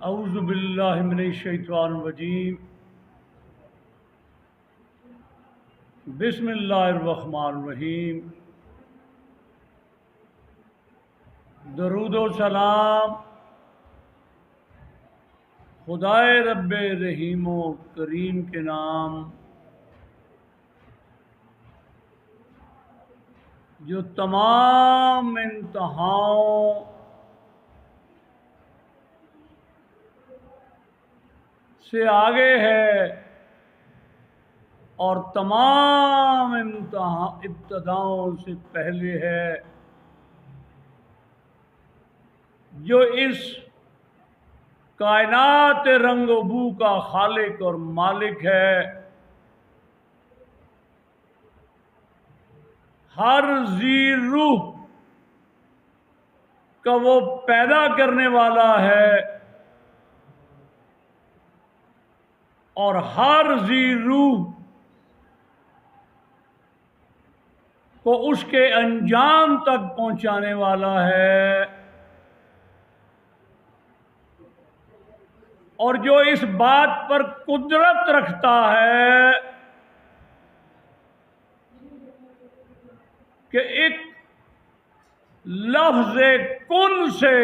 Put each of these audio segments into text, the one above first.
اعوذ باللہ من الشیطان الرجیم بسم اللہ الرحمن الرحیم درود و سلام خدائے رب رحیم و کریم کے نام جو تمام انتہاؤں سے آگے ہے اور تمام ابتداؤں سے پہلے ہے، جو اس کائنات رنگ و بو کا خالق اور مالک ہے، ہر ذی روح کا وہ پیدا کرنے والا ہے اور ہر ذی روح کو اس کے انجام تک پہنچانے والا ہے، اور جو اس بات پر قدرت رکھتا ہے کہ ایک لفظ کن سے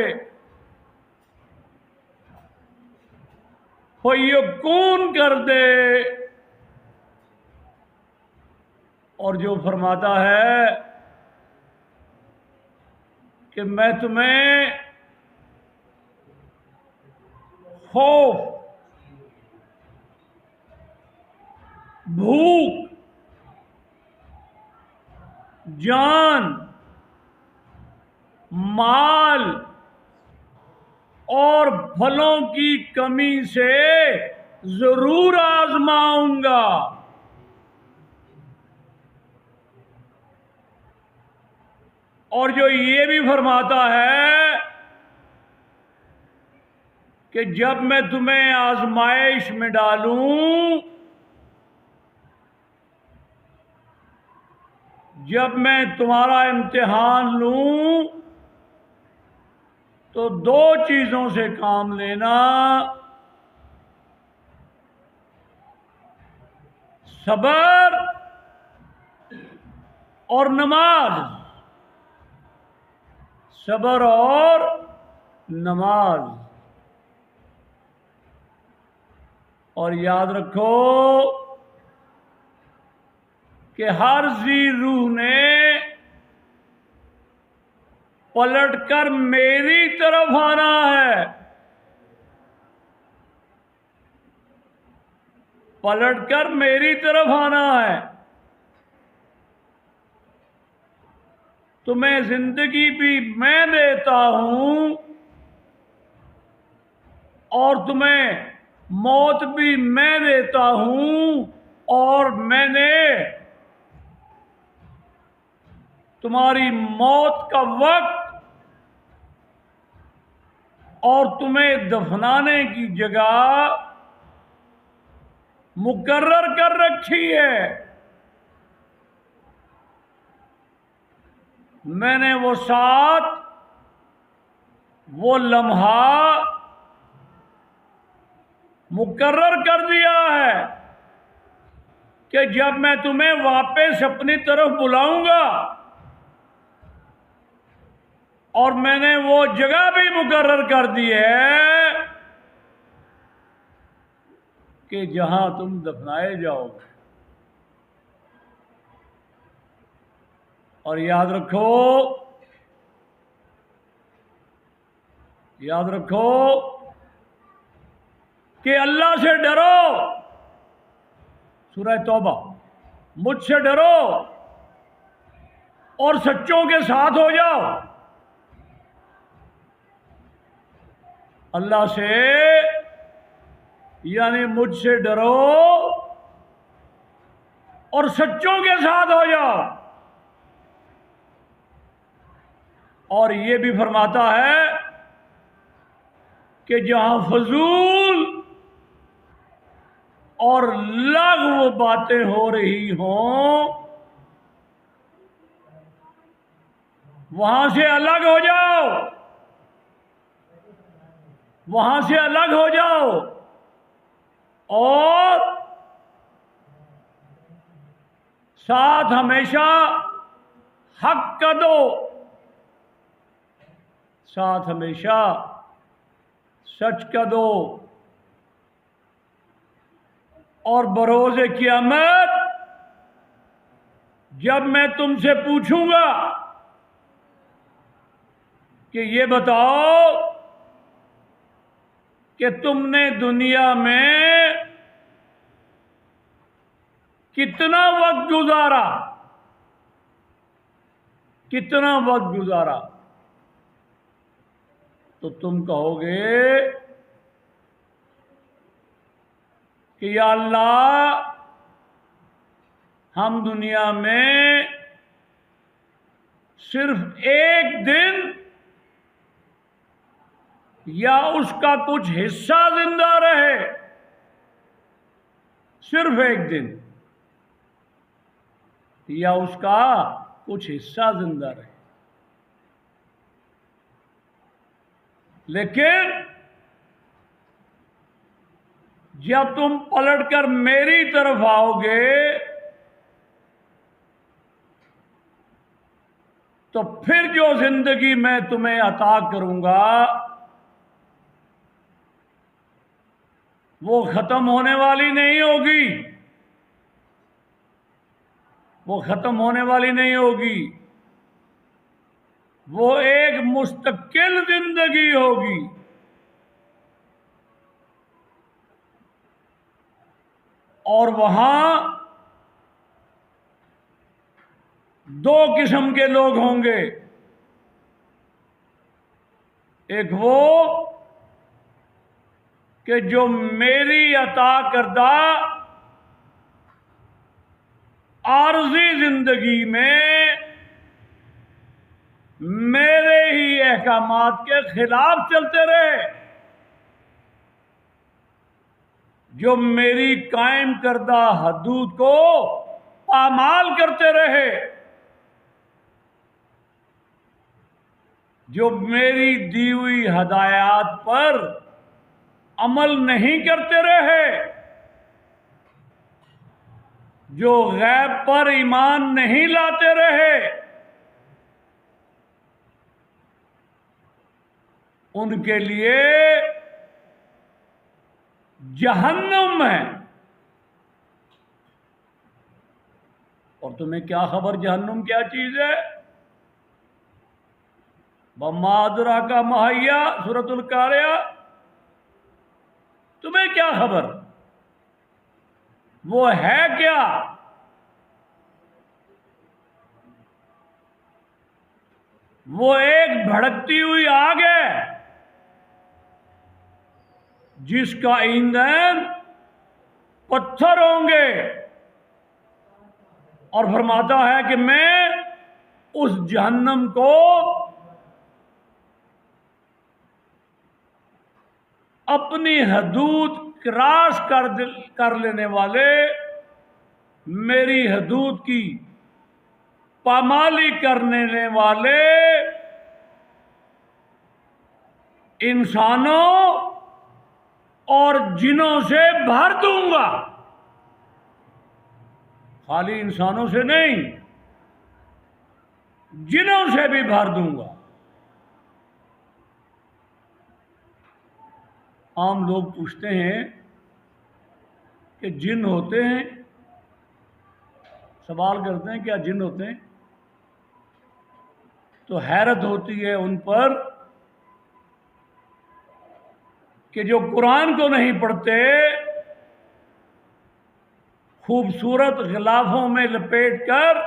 فیکون کر دے، اور جو فرماتا ہے کہ میں تمہیں خوف، بھوک، جان، مال اور پھلوں کی کمی سے ضرور آزماؤں گا، اور جو یہ بھی فرماتا ہے کہ جب میں تمہیں آزمائش میں ڈالوں، جب میں تمہارا امتحان لوں، تو دو چیزوں سے کام لینا: صبر اور نماز، صبر اور نماز۔ اور یاد رکھو کہ ہر ذی روح نے پلٹ کر میری طرف آنا ہے، پلٹ کر میری طرف آنا ہے۔ تمہیں زندگی بھی میں دیتا ہوں اور تمہیں موت بھی میں دیتا ہوں، اور میں نے تمہاری موت کا وقت اور تمہیں دفنانے کی جگہ مقرر کر رکھی ہے۔ میں نے وہ ساتھ، وہ لمحہ مقرر کر دیا ہے کہ جب میں تمہیں واپس اپنی طرف بلاؤں گا، اور میں نے وہ جگہ بھی مقرر کر دی ہے کہ جہاں تم دفنائے جاؤ گے۔ اور یاد رکھو کہ اللہ سے ڈرو، سورہ توبہ، مجھ سے ڈرو اور سچوں کے ساتھ ہو جاؤ۔ اللہ سے یعنی مجھ سے ڈرو اور سچوں کے ساتھ ہو جاؤ۔ اور یہ بھی فرماتا ہے کہ جہاں فضول اور لغو باتیں ہو رہی ہوں، وہاں سے الگ ہو جاؤ، وہاں سے الگ ہو جاؤ اور ساتھ ہمیشہ حق کا دو، ساتھ ہمیشہ سچ کا دو، اور بروز قیامت جب میں تم سے پوچھوں گا کہ یہ بتاؤ کہ تم نے دنیا میں کتنا وقت گزارا، کتنا وقت گزارا، تو تم کہو گے کہ یا اللہ ہم دنیا میں صرف ایک دن یا اس کا کچھ حصہ زندہ رہے، صرف ایک دن یا اس کا کچھ حصہ زندہ رہے، لیکن جب تم پلٹ کر میری طرف آؤ گے تو پھر جو زندگی میں تمہیں عطا کروں گا وہ ختم ہونے والی نہیں ہوگی، وہ ختم ہونے والی نہیں ہوگی، وہ ایک مستقل زندگی ہوگی۔ اور وہاں دو قسم کے لوگ ہوں گے، ایک وہ کہ جو میری عطا کردہ عارضی زندگی میں میرے ہی احکامات کے خلاف چلتے رہے، جو میری قائم کردہ حدود کو پامال کرتے رہے، جو میری دی ہوئی ہدایات پر عمل نہیں کرتے رہے، جو غیب پر ایمان نہیں لاتے رہے، ان کے لیے جہنم ہے۔ اور تمہیں کیا خبر جہنم کیا چیز ہے؟ وَمَا أَدْرَاكَ مَا هِيَ، سورۃ القاریہ، تمہیں کیا خبر وہ ہے کیا؟ وہ ایک بھڑکتی ہوئی آگ ہے جس کا ایندھن پتھر ہوں گے، اور فرماتا ہے کہ میں اس جہنم کو اپنی حدود کراس کر لینے والے، میری حدود کی پامالی کرنے والے انسانوں اور جنوں سے بھر دوں گا۔ خالی انسانوں سے نہیں، جنوں سے بھی بھر دوں گا۔ عام لوگ پوچھتے ہیں کہ جن ہوتے ہیں، سوال کرتے ہیں کیا جن ہوتے ہیں؟ تو حیرت ہوتی ہے ان پر کہ جو قرآن کو نہیں پڑھتے، خوبصورت غلافوں میں لپیٹ کر،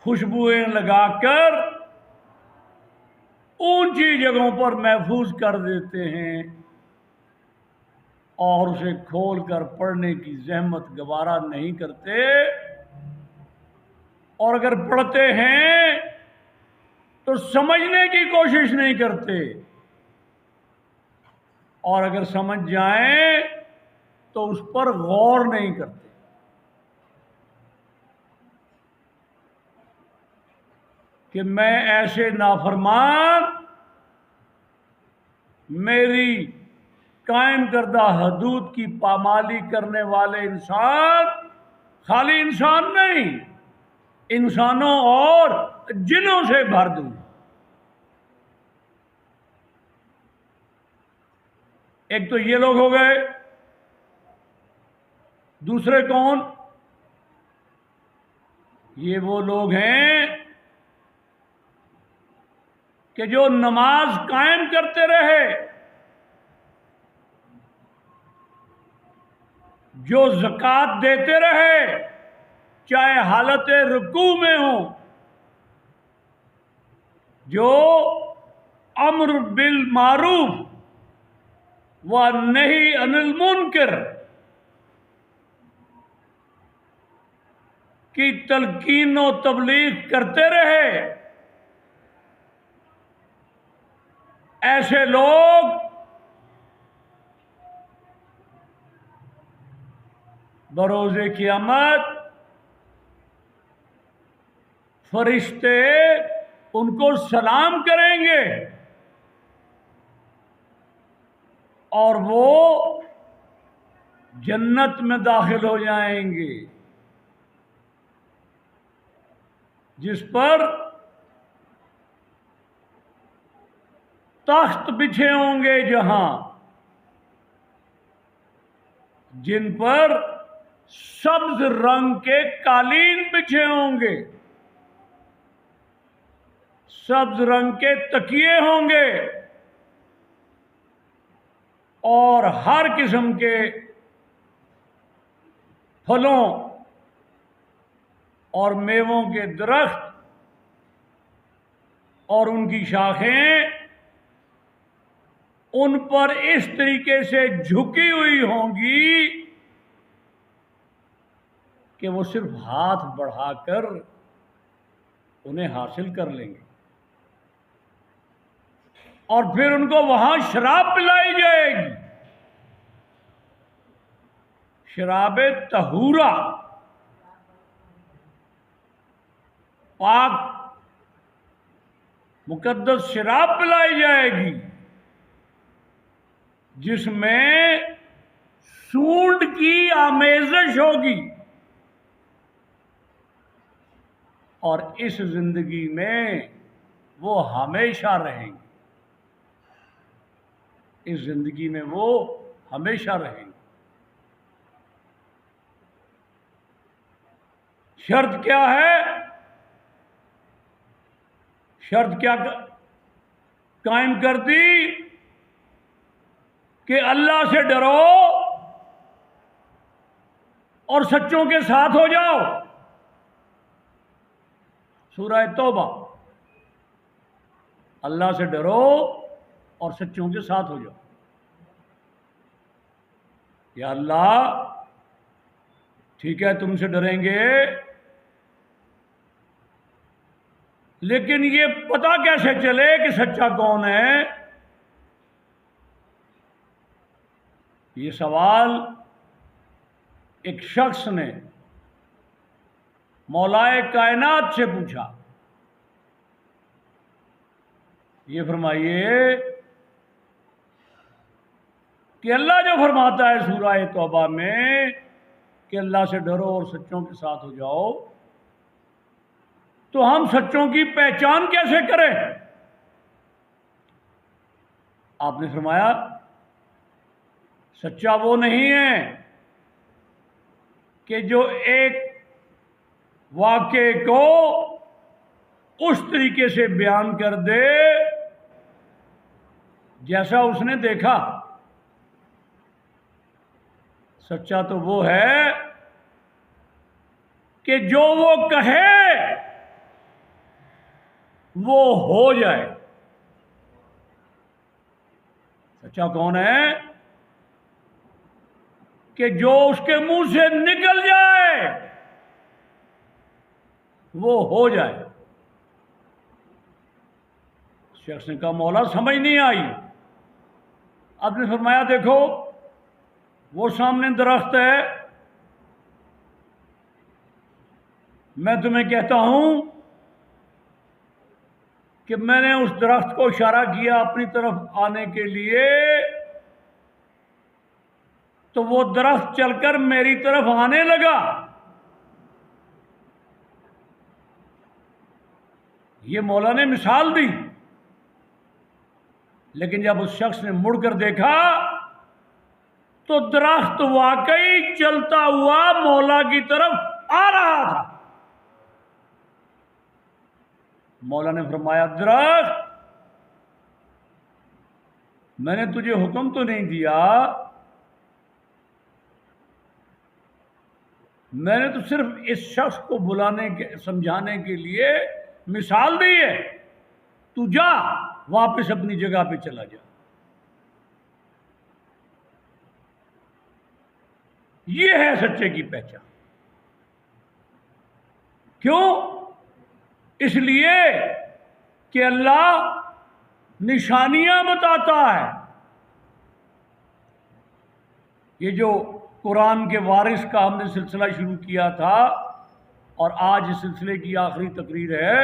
خوشبوئیں لگا کر اونچی جگہوں پر محفوظ کر دیتے ہیں اور اسے کھول کر پڑھنے کی زحمت گوارا نہیں کرتے، اور اگر پڑھتے ہیں تو سمجھنے کی کوشش نہیں کرتے، اور اگر سمجھ جائیں تو اس پر غور نہیں کرتے۔ کہ میں ایسے نافرمان میری قائم کردہ حدود کی پامالی کرنے والے انسان خالی انسان نہیں، انسانوں اور جنوں سے بھر دوں۔ ایک تو یہ لوگ ہو گئے، دوسرے کون؟ یہ وہ لوگ ہیں کہ جو نماز قائم کرتے رہے، جو زکوٰۃ دیتے رہے چاہے حالت رکوع میں ہوں، جو امر بالمعروف والنہی عن المنکر کی تلقین و تبلیغ کرتے رہے، ایسے لوگ بروز قیامت فرشتے ان کو سلام کریں گے اور وہ جنت میں داخل ہو جائیں گے، جس پر تخت بچھے ہوں گے، جن پر سبز رنگ کے قالین بچھے ہوں گے، سبز رنگ کے تکیے ہوں گے، اور ہر قسم کے پھلوں اور میووں کے درخت اور ان کی شاخیں ان پر اس طریقے سے جھکی ہوئی ہوں گی کہ وہ صرف ہاتھ بڑھا کر انہیں حاصل کر لیں گے، اور پھر ان کو وہاں شراب پلائی جائے گی، شراب طہورہ، پاک مقدس شراب پلائی جائے گی، جس میں سونڈ کی آمیزش ہوگی، اور اس زندگی میں وہ ہمیشہ رہیں گے، اس زندگی میں وہ ہمیشہ رہیں گے۔ شرط کیا ہے؟ شرط کیا قائم کر دی کہ اللہ سے ڈرو اور سچوں کے ساتھ ہو جاؤ۔ سورہ توبہ، اللہ سے ڈرو اور سچوں کے ساتھ ہو جاؤ۔ یا اللہ ٹھیک ہے تم سے ڈریں گے، لیکن یہ پتہ کیسے چلے کہ سچا کون ہے؟ یہ سوال ایک شخص نے مولائے کائنات سے پوچھا۔ یہ فرمائیے کہ اللہ جو فرماتا ہے سورہ توبہ میں کہ اللہ سے ڈرو اور سچوں کے ساتھ ہو جاؤ، تو ہم سچوں کی پہچان کیسے کریں؟ آپ نے فرمایا سچا وہ نہیں ہے کہ جو ایک واقعے کو اس طریقے سے بیان کر دے جیسا اس نے دیکھا۔ سچا تو وہ ہے کہ جو وہ کہے وہ ہو جائے۔ سچا کون ہے؟ کہ جو اس کے منہ سے نکل جائے وہ ہو جائے۔ شخص نے کہا مولا سمجھ نہیں آئی۔ آپ نے فرمایا دیکھو وہ سامنے درخت ہے، میں تمہیں کہتا ہوں کہ میں نے اس درخت کو اشارہ کیا اپنی طرف آنے کے لیے تو وہ درخت چل کر میری طرف آنے لگا. یہ مولا نے مثال دی. لیکن جب اس شخص نے مڑ کر دیکھا تو درخت واقعی چلتا ہوا مولا کی طرف آ رہا تھا. مولا نے فرمایا درخت میں نے تجھے حکم تو نہیں دیا, میں نے تو صرف اس شخص کو بلانے کے سمجھانے کے لیے مثال دی ہے, تو جا واپس اپنی جگہ پہ چلا جا. یہ ہے سچے کی پہچان. کیوں؟ اس لیے کہ اللہ نشانیاں بتاتا ہے. یہ جو قرآن کے وارث کا ہم نے سلسلہ شروع کیا تھا اور آج اس سلسلے کی آخری تقریر ہے,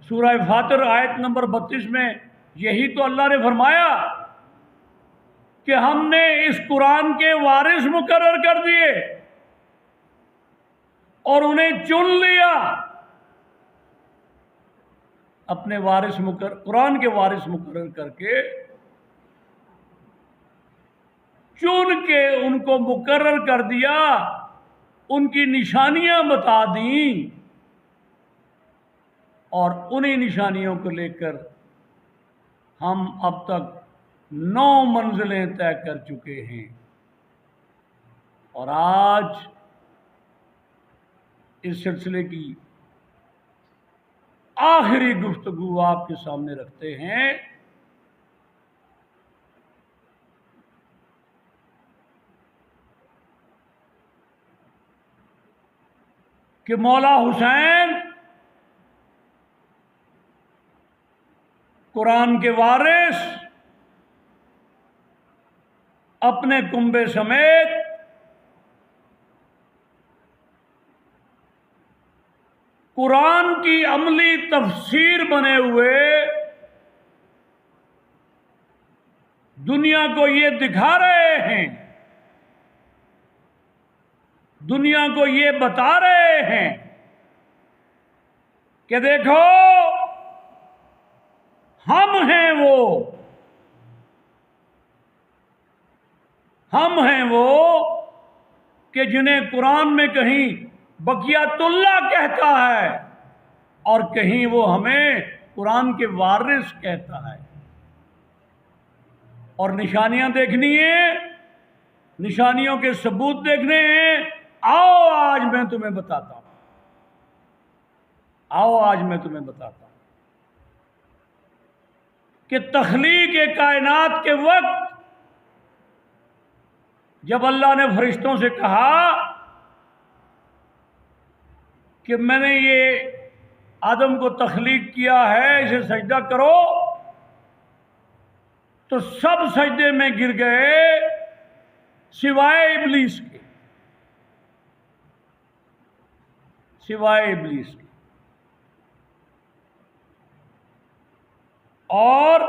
سورہ فاطر آیت نمبر 32 میں یہی تو اللہ نے فرمایا کہ ہم نے اس قرآن کے وارث مقرر کر دیے اور انہیں چن لیا. اپنے وارث قرآن کے وارث مقرر کر کے چن کے ان کو مقرر کر دیا, ان کی نشانیاں بتا دیں اور انہی نشانیوں کو لے کر ہم اب تک 9 منزلیں طے کر چکے ہیں. اور آج اس سلسلے کی آخری گفتگو آپ کے سامنے رکھتے ہیں. کہ مولا حسین قرآن کے وارث اپنے کنبے سمیت قرآن کی عملی تفسیر بنے ہوئے دنیا کو یہ دکھا رہے ہیں, دنیا کو یہ بتا رہے ہیں کہ دیکھو ہم ہیں وہ کہ جنہیں قرآن میں کہیں بقیت اللہ کہتا ہے اور کہیں وہ ہمیں قرآن کے وارث کہتا ہے. اور نشانیاں دیکھنی ہیں, نشانیوں کے ثبوت دیکھنے ہیں. آؤ آج میں تمہیں بتاتا ہوں, آؤ آج میں تمہیں بتاتا ہوں کہ تخلیق کائنات کے وقت جب اللہ نے فرشتوں سے کہا کہ میں نے یہ آدم کو تخلیق کیا ہے, اسے سجدہ کرو, تو سب سجدے میں گر گئے سوائے ابلیس کے, سوائے ابلیس کے. اور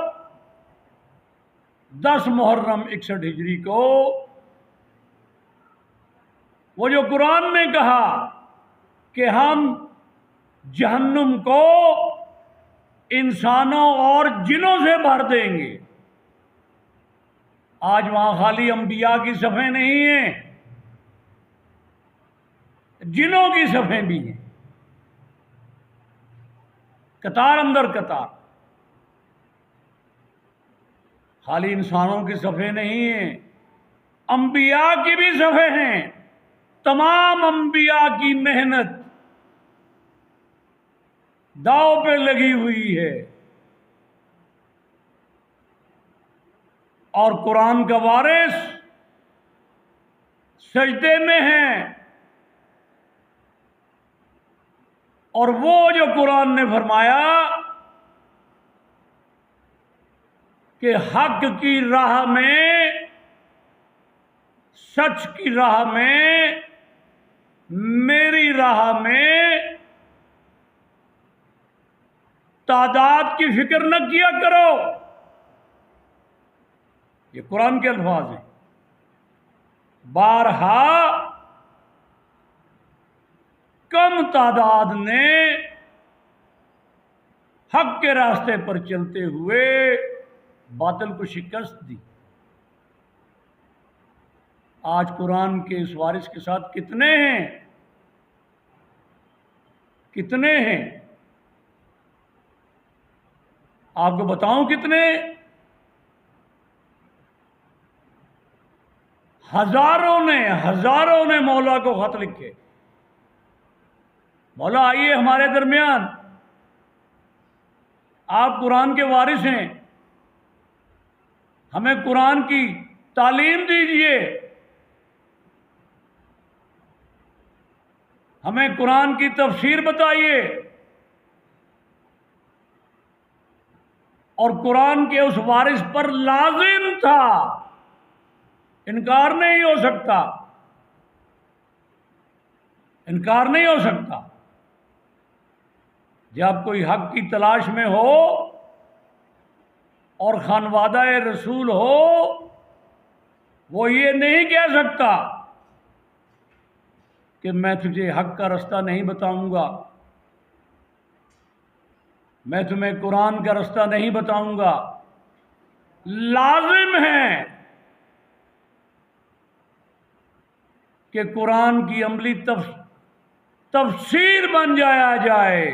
10 محرم 61 ہجری کو وہ جو قرآن نے کہا کہ ہم جہنم کو انسانوں اور جنوں سے بھر دیں گے, آج وہاں خالی انبیاء کی صفیں نہیں ہیں, جنوں کی صفیں بھی ہیں, قطار اندر قطار. خالی انسانوں کی صفیں نہیں ہیں, انبیاء کی بھی صفیں ہیں. تمام انبیاء کی محنت داؤ پہ لگی ہوئی ہے اور قرآن کا وارث سجدے میں ہے. اور وہ جو قرآن نے فرمایا کہ حق کی راہ میں, سچ کی راہ میں, میری راہ میں تعداد کی فکر نہ کیا کرو. یہ قرآن کے الفاظ ہیں. بارہا کم تعداد نے حق کے راستے پر چلتے ہوئے باطل کو شکست دی. آج قرآن کے اس وارث کے ساتھ کتنے ہیں؟ کتنے ہیں؟ آپ کو بتاؤں کتنے؟ ہزاروں نے مولا کو خط لکھے. مولا آئیے ہمارے درمیان، آپ قرآن کے وارث ہیں، ہمیں قرآن کی تعلیم دیجیے، ہمیں قرآن کی تفسیر بتائیے. اور قرآن کے اس وارث پر لازم تھا، انکار نہیں ہو سکتا، انکار نہیں ہو سکتا. جب کوئی حق کی تلاش میں ہو اور خانوادہ رسول ہو، وہ یہ نہیں کہہ سکتا کہ میں تجھے حق کا رستہ نہیں بتاؤں گا، میں تمہیں قرآن کا رستہ نہیں بتاؤں گا. لازم ہے کہ قرآن کی عملی تفسیر بن جایا جائے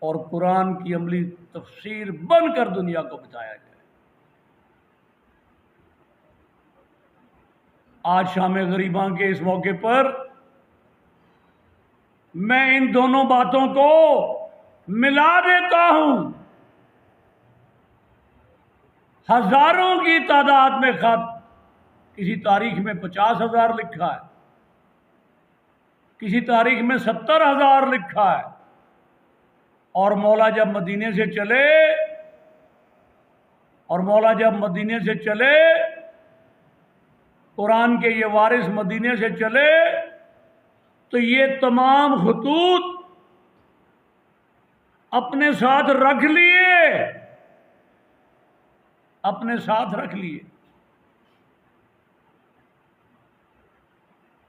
اور قرآن کی عملی تفسیر بن کر دنیا کو بتایا جائے. آج شام غریباں کے اس موقع پر میں ان دونوں باتوں کو ملا دیتا ہوں. ہزاروں کی تعداد میں خط، کسی تاریخ میں 50,000 لکھا ہے، کسی تاریخ میں 70,000 لکھا ہے. اور مولا جب مدینے سے چلے قرآن کے یہ وارث مدینے سے چلے تو یہ تمام خطوط اپنے ساتھ رکھ لیے.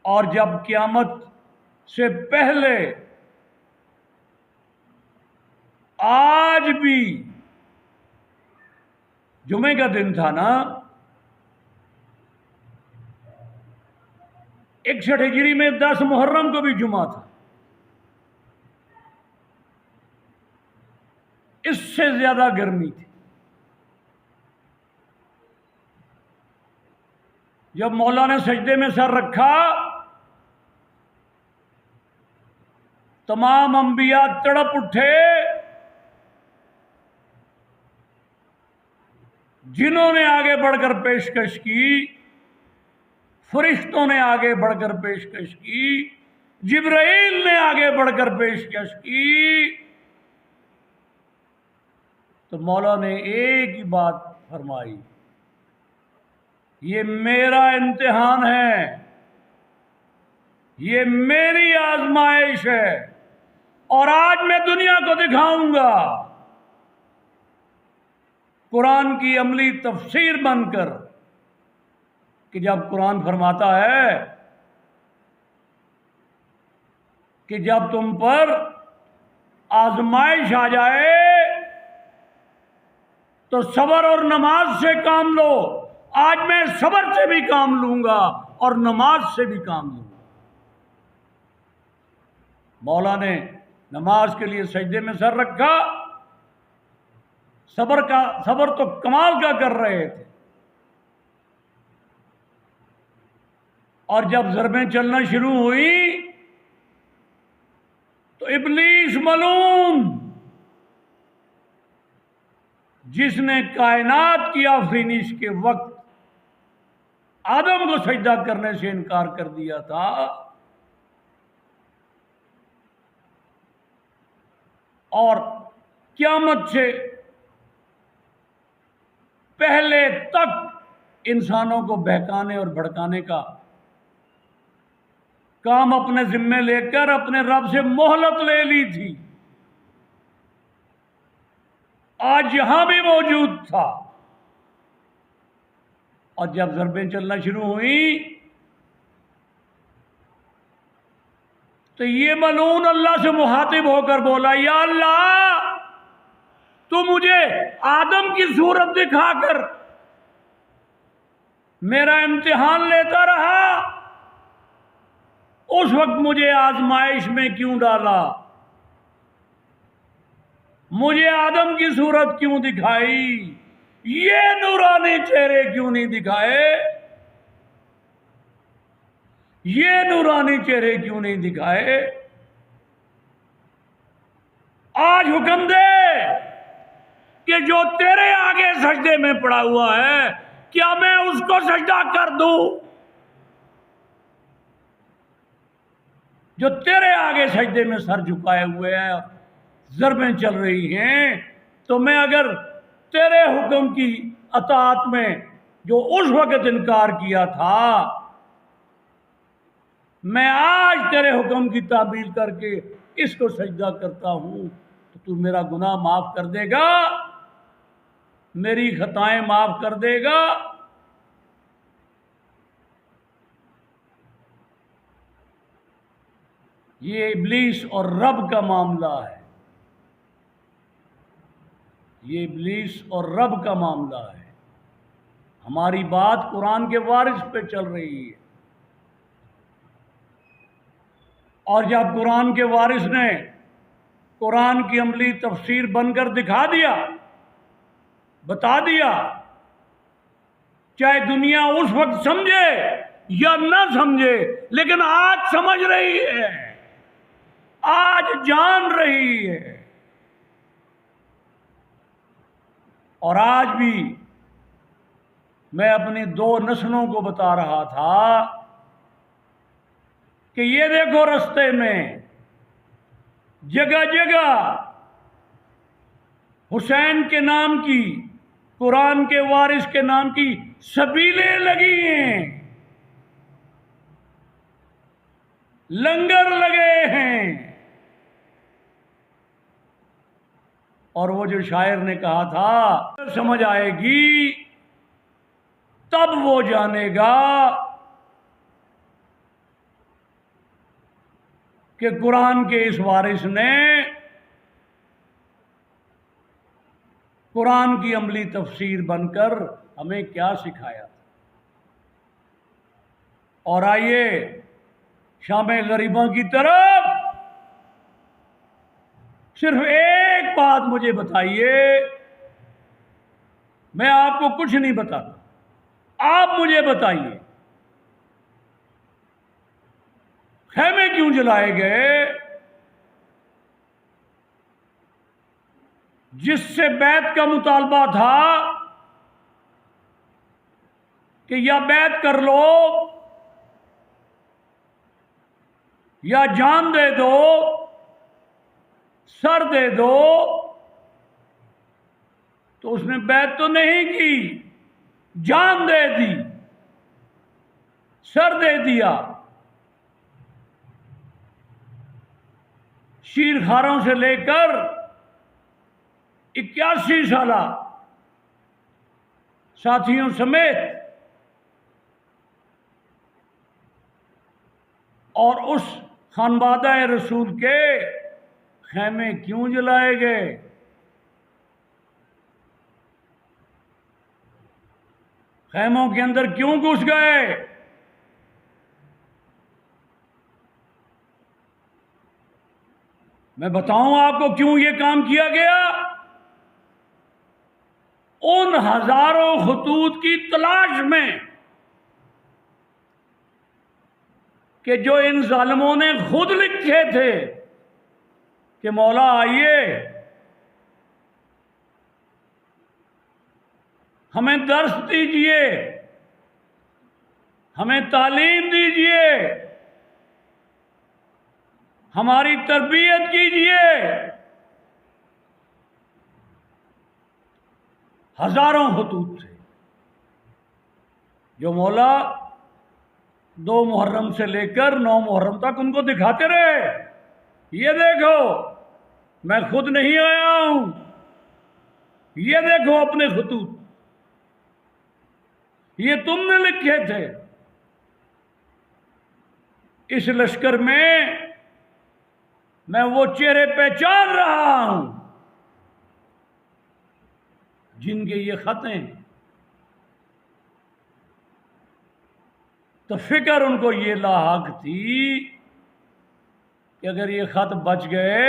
اور جب قیامت سے پہلے آج بھی جمعے کا دن تھا نا، 61 ہجری میں 10 محرم کو بھی جمعہ تھا، اس سے زیادہ گرمی تھی. جب مولا نے سجدے میں سر رکھا، تمام انبیاء تڑپ اٹھے، جنہوں نے آگے بڑھ کر پیشکش کی، فرشتوں نے آگے بڑھ کر پیشکش کی، جبرائیل نے آگے بڑھ کر پیشکش کی. تو مولا نے ایک ہی بات فرمائی، یہ میرا امتحان ہے، یہ میری آزمائش ہے، اور آج میں دنیا کو دکھاؤں گا قرآن کی عملی تفسیر بن کر کہ جب قرآن فرماتا ہے کہ جب تم پر آزمائش آ جائے تو صبر اور نماز سے کام لو. آج میں صبر سے بھی کام لوں گا اور نماز سے بھی کام لوں گا. مولا نے نماز کے لیے سجدے میں سر رکھا، صبر تو کمال کا کر رہے تھے. اور جب ضربیں چلنا شروع ہوئی تو ابلیس ملعون، جس نے کائنات کی آفرینش کے وقت آدم کو سجدہ کرنے سے انکار کر دیا تھا، اور قیامت سے پہلے تک انسانوں کو بہکانے اور بھڑکانے کا کام اپنے ذمے لے کر اپنے رب سے مہلت لے لی تھی. آج یہاں بھی موجود تھا، اور جب ضربیں چلنا شروع ہوئی تو یہ ملعون اللہ سے مخاطب ہو کر بولا، یا اللہ تو مجھے آدم کی صورت دکھا کر میرا امتحان لیتا رہا، اس وقت مجھے آزمائش میں کیوں ڈالا؟ مجھے آدم کی صورت کیوں دکھائی؟ یہ نورانی چہرے کیوں نہیں دکھائے؟ یہ نورانی چہرے کیوں نہیں دکھائے؟ آج حکم دے کہ جو تیرے آگے سجدے میں پڑا ہوا ہے، کیا میں اس کو سجدہ کر دوں؟ جو تیرے آگے سجدے میں سر جھکائے ہوئے ہیں، ضربیں چل رہی ہیں، تو میں اگر تیرے حکم کی اطاعت میں جو اس وقت انکار کیا تھا، میں آج تیرے حکم کی تعمیل کر کے اس کو سجدہ کرتا ہوں، تو میرا گناہ معاف کر دے گا، میری خطائیں معاف کر دے گا۔ یہ ابلیس اور رب کا معاملہ ہے، یہ ابلیس اور رب کا معاملہ ہے۔ ہماری بات قرآن کے وارث پہ چل رہی ہے، اور جب قرآن کے وارث نے قرآن کی عملی تفسیر بن کر دکھا دیا، بتا دیا، چاہے دنیا اس وقت سمجھے یا نہ سمجھے، لیکن آج سمجھ رہی ہے، آج جان رہی ہے، اور آج بھی میں اپنی دو نسلوں کو بتا رہا تھا کہ یہ دیکھو رستے میں جگہ جگہ حسین کے نام کی، قرآن کے وارث کے نام کی سبیلیں لگی ہیں، لنگر لگے ہیں، اور وہ جو شاعر نے کہا تھا، سمجھ آئے گی تب وہ جانے گا کہ قرآن کے اس وارث نے قرآن کی عملی تفسیر بن کر ہمیں کیا سکھایا۔ اور آئیے شام غریباں کی طرف، صرف ایک بات مجھے بتائیے، میں آپ کو کچھ نہیں بتاتا، آپ مجھے بتائیے خیمے کیوں جلائے گئے؟ جس سے بیعت کا مطالبہ تھا کہ یا بیعت کر لو یا جان دے دو، سر دے دو، تو اس نے بیعت تو نہیں کی، جان دے دی، سر دے دیا۔ شیر خاروں سے لے کر 81 سالہ ساتھیوں سمیت، اور اس خانوادہ رسول کے خیمے کیوں جلائے گئے؟ خیموں کے اندر کیوں گھس گئے؟ میں بتاؤں آپ کو کیوں یہ کام کیا گیا؟ ان ہزاروں خطوط کی تلاش میں کہ جو ان ظالموں نے خود لکھے تھے کہ مولا آئیے ہمیں درس دیجئے، ہمیں تعلیم دیجئے، ہماری تربیت کیجئے۔ ہزاروں خطوط تھے جو مولا 2 محرم سے لے کر 9 محرم تک ان کو دکھاتے رہے، یہ دیکھو میں خود نہیں آیا ہوں، یہ دیکھو اپنے خطوط، یہ تم نے لکھے تھے۔ اس لشکر میں وہ چہرے پہچان رہا ہوں جن کے یہ خط ہیں۔ تو فکر ان کو یہ لاحق تھی کہ اگر یہ خط بچ گئے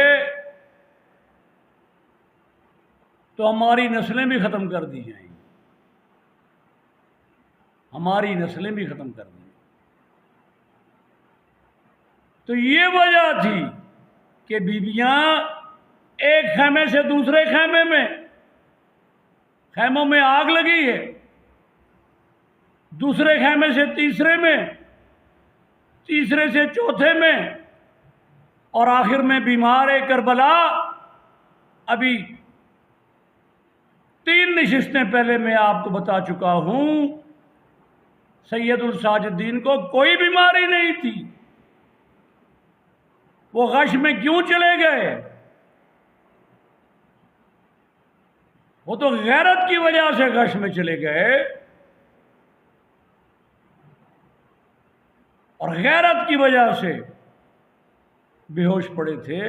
تو ہماری نسلیں بھی ختم کر دی جائیں گی، ہماری نسلیں بھی ختم کر دی جائیں گی۔ تو یہ وجہ تھی کہ بیویاں ایک خیمے سے دوسرے خیمے میں، خیموں میں آگ لگی ہے، دوسرے خیمے سے تیسرے میں، تیسرے سے چوتھے میں، اور آخر میں بیمار کربلا۔ ابھی 3 نشستیں پہلے میں آپ کو بتا چکا ہوں، سید الساجدین کو کوئی بیماری نہیں تھی، وہ غش میں کیوں چلے گئے؟ وہ تو غیرت کی وجہ سے غش میں چلے گئے، اور غیرت کی وجہ سے بے ہوش پڑے تھے۔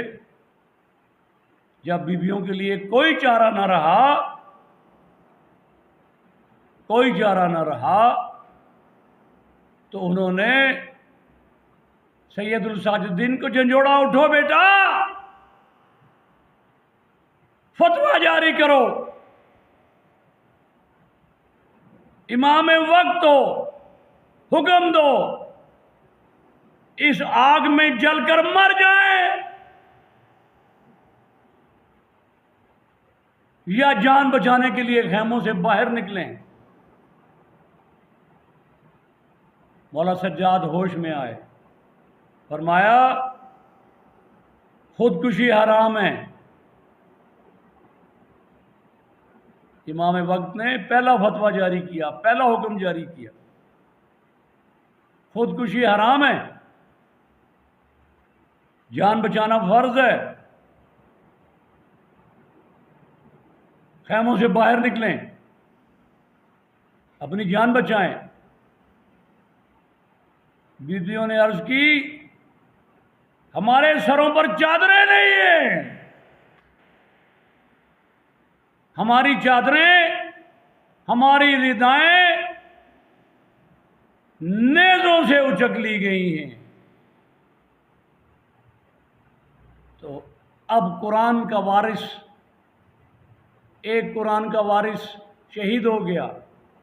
جب بیویوں کے لیے کوئی چارہ نہ رہا، کوئی چارہ نہ رہا، تو انہوں نے سید الساجدین کو جھنجھوڑا، اٹھو بیٹا، فتویٰ جاری کرو، امام وقت ہو، حکم دو، اس آگ میں جل کر مر جائیں یا جان بچانے کے لیے خیموں سے باہر نکلیں۔ مولا سجاد ہوش میں آئے، فرمایا خودکشی حرام ہے۔ امام وقت نے پہلا فتویٰ جاری کیا، پہلا حکم جاری کیا، خودکشی حرام ہے، جان بچانا فرض ہے، خیموں سے باہر نکلیں، اپنی جان بچائیں۔ بیویوں نے عرض کی ہمارے سروں پر چادریں نہیں ہیں، ہماری چادریں، ہماری ردائیں نیزوں سے اچک لی گئی ہیں۔ تو اب قرآن کا وارث، ایک قرآن کا وارث شہید ہو گیا،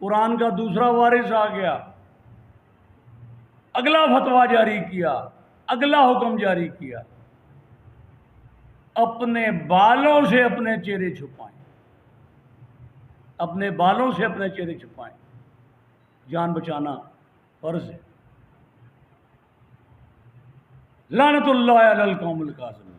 قرآن کا دوسرا وارث آ گیا، اگلا فتویٰ جاری کیا، اگلا حکم جاری کیا، اپنے بالوں سے اپنے چہرے چھپائیں، اپنے بالوں سے اپنے چہرے چھپائیں، جان بچانا فرض ہے۔ لعنت اللہ علی القوم الکاذبین۔